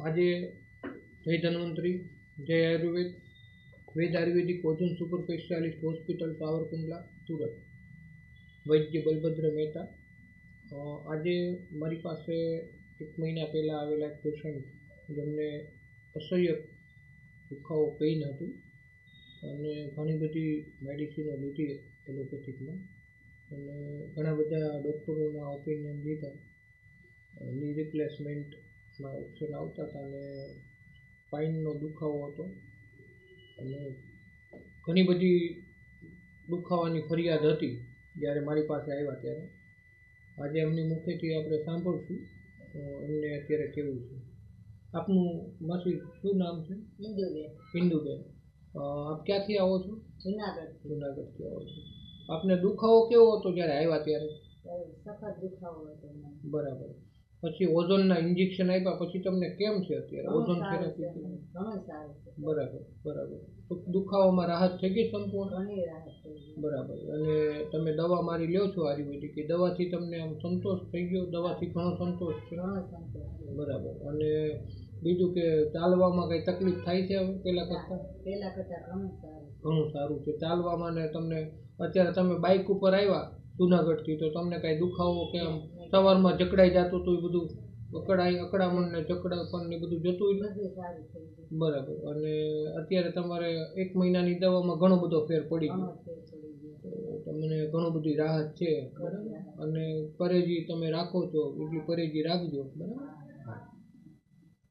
આજે જય ધન્વંતરી, જય Ayurveda, Ved Ayurvedic ozone super specialist hospital Savarkundla Surat, Vaidya Balbhadra Mehta. આજે મારી પાસે 1 મહિના પહેલાં આવેલા એક પેશન્ટ જેમને અસહ્ય દુખાવો પેઇન હતું અને ઘણી બધી મેડિસિનો લીધી એલોપેથિકમાં અને ઘણા બધા ડૉક્ટરોના ઓપિનિયન લીધા. ની રિપ્લેસમેન્ટના ઓપ્શન આવતા હતા અને સ્પાઇનનો દુખાવો હતો અને ઘણી બધી દુખાવાની ફરિયાદ હતી જ્યારે મારી પાસે આવ્યા ત્યારે. આજે એમની મુખેથી આપણે સાંભળશું એમને અત્યારે કેવું છે. આપનું માસી શું નામ છે? ઇન્દુબેન. આપ ક્યાંથી આવો છો? જુનાગઢથી આવો છો. આપને દુખાવો કેવો હતો જ્યારે આવ્યા ત્યારે? સખત દુખાવો હતો. બરાબર. પછી ઓઝોનના ઇન્જેક્શન આપ્યા પછી તમને કેમ છે અત્યારે? Ozone therapy. બરાબર બરાબર. તો દુખાવામાં રાહત થઈ ગઈ સંપૂર્ણ? બરાબર. અને તમે દવા મારી લ્યો છો આયુર્વેદિક, એ દવાથી તમને આમ સંતોષ થઈ ગયો? દવાથી ઘણો સંતોષ છે? બરાબર. અને બીજું કે ચાલવામાં કઈ તકલીફ થાય છે હવે પહેલા કરતા ઘણું સારું છે ચાલવામાં? ને તમને અત્યારે તમે બાઇક ઉપર આવ્યા જુનાગઢથી તો તમને કઈ દુખાવો કે આમ સવારમાં જકડાઈ જતું હતું એ બધું અકળામણ ને જકડાપણ ને બધું જતું? બરાબર. અને અત્યારે તમારે 1 મહિનાની દવામાં ઘણો બધો ફેર પડી ગયો, તમને ઘણું બધી રાહત છે. બરાબર. અને પરેજી તમે રાખો છો એટલી પરેજી રાખજો. બરાબર.